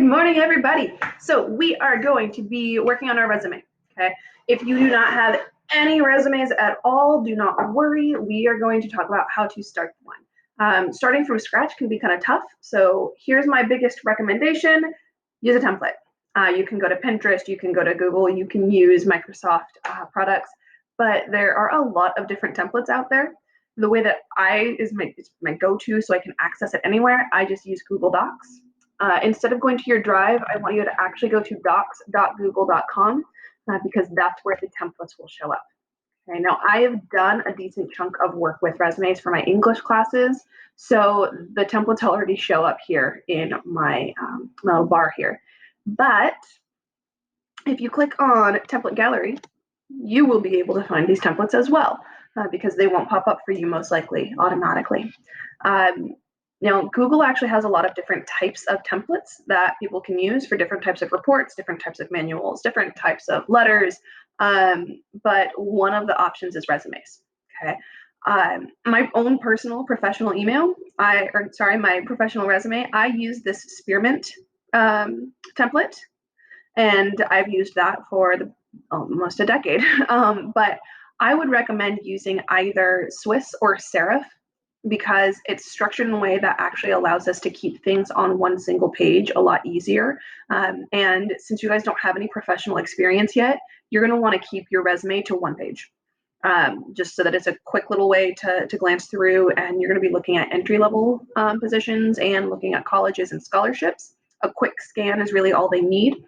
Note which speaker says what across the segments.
Speaker 1: morning, everybody. So we are going to be working on our resume, okay? If you do not have any resumes at all, do not worry. We are going to talk about how to start one. Starting from scratch can be kind of tough. So here's my biggest recommendation. Use a template. You can go to Pinterest, you can go to Google, you can use Microsoft products, but there are a lot of different templates out there. The way that it's my go-to so I can access it anywhere, I just use Google Docs. Instead of going to your drive, I want you to actually go to docs.google.com because that's where the templates will show up. Okay, now I have done a decent chunk of work with resumes for my English classes, so the templates already show up here in my little bar here. But if you click on Template Gallery, you will be able to find these templates as well because they won't pop up for you most likely automatically. Now, Google actually has a lot of different types of templates that people can use for different types of reports, different types of manuals, different types of letters, but one of the options is resumes, okay? My own personal professional my professional resume, I use this Spearmint template, and I've used that for almost a decade. But I would recommend using either Swiss or Serif because it's structured in a way that actually allows us to keep things on one single page a lot easier. And since you guys don't have any professional experience yet, you're going to want to keep your resume to one page. Just so that it's a quick little way to glance through, and you're going to be looking at entry-level positions and looking at colleges and scholarships. A quick scan is really all they need.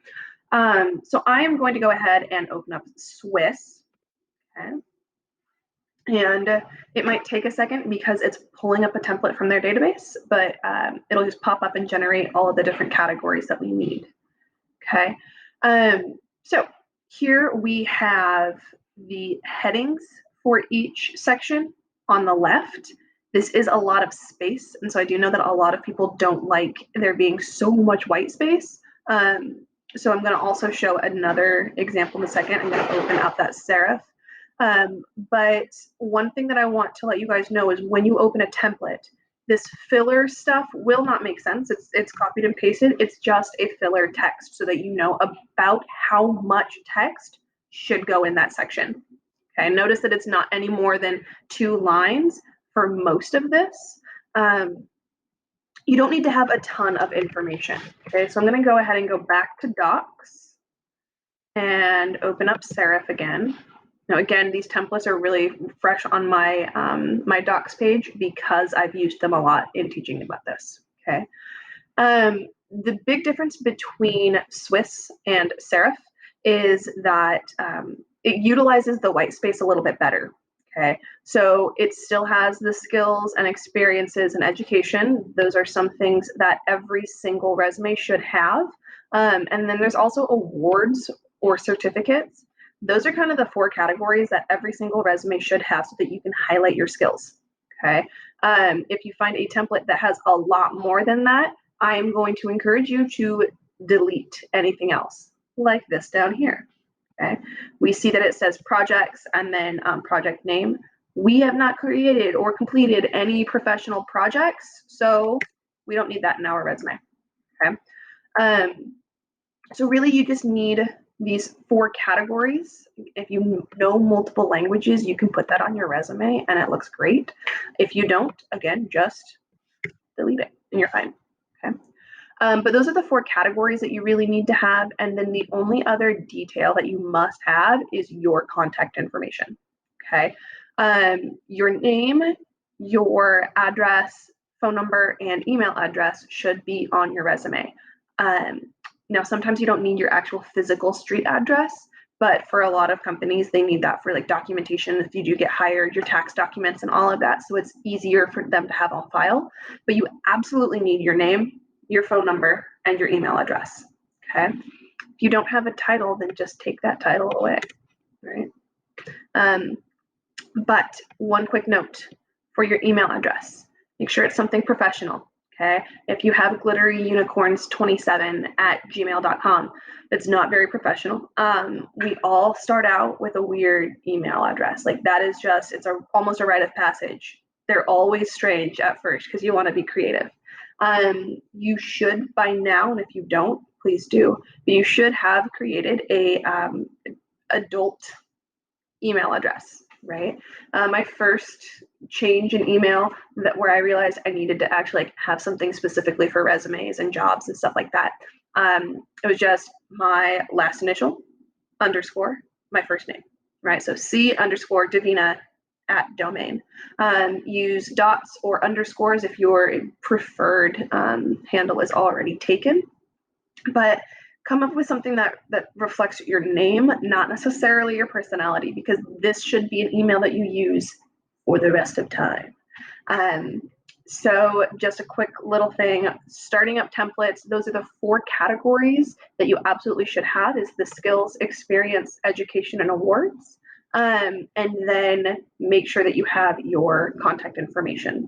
Speaker 1: So I am going to go ahead and open up Swiss. Okay. And it might take a second because it's pulling up a template from their database, but it'll just pop up and generate all of the different categories that we need. Okay. So here we have the headings for each section on the left. This is a lot of space, and so I do know that a lot of people don't like there being so much white space. So I'm going to also show another example in a second. I'm going to open up that serif. But one thing that I want to let you guys know is when you open a template, this filler stuff will not make sense. It's copied and pasted. It's just a filler text so that you know about how much text should go in that section. Okay, notice that it's not any more than 2 lines for most of this. You don't need to have a ton of information. Okay, so I'm going to go ahead and go back to Docs and open up Serif again. Now, again, these templates are really fresh on my my Docs page because I've used them a lot in teaching about this. Okay, the big difference between Swiss and Serif is that it utilizes the white space a little bit better. Okay, so it still has the skills and experiences and education. Those are some things that every single resume should have. And then there's also awards or certificates. Those are kind of the 4 categories that every single resume should have so that you can highlight your skills. Okay, if you find a template that has a lot more than that, I am going to encourage you to delete anything else, like this down here. Okay, we see that it says projects and then project name. We have not created or completed any professional projects, so we don't need that in our resume. Okay, so really you just need these 4 categories. If you know multiple languages, you can put that on your resume and it looks great. If you don't, again, just delete it and you're fine. Okay. But those are the 4 categories that you really need to have. And then the only other detail that you must have is your contact information. Okay. Your name, your address, phone number, and email address should be on your resume. Now, sometimes you don't need your actual physical street address, but for a lot of companies, they need that for like documentation if you do get hired, your tax documents and all of that. So it's easier for them to have on file. But you absolutely need your name, your phone number, and your email address. Okay. If you don't have a title, then just take that title away. Right. But one quick note for your email address, make sure it's something professional. Okay. If you have glitteryunicorns27@gmail.com, it's not very professional. We all start out with a weird email address. Like that is just, it's almost a rite of passage. They're always strange at first because you want to be creative. You should by now, and if you don't, please do, but you should have created a adult email address, right? My first change in email that where I realized I needed to actually like have something specifically for resumes and jobs and stuff like that. It was just my last initial underscore my first name, right? So C underscore Davina at domain. Use dots or underscores if your preferred handle is already taken, but come up with something that reflects your name, not necessarily your personality, because this should be an email that you use for the rest of time. Um, so just a quick little thing, starting up templates, those are the 4 categories that you absolutely should have is the skills, experience, education, and awards. And then make sure that you have your contact information.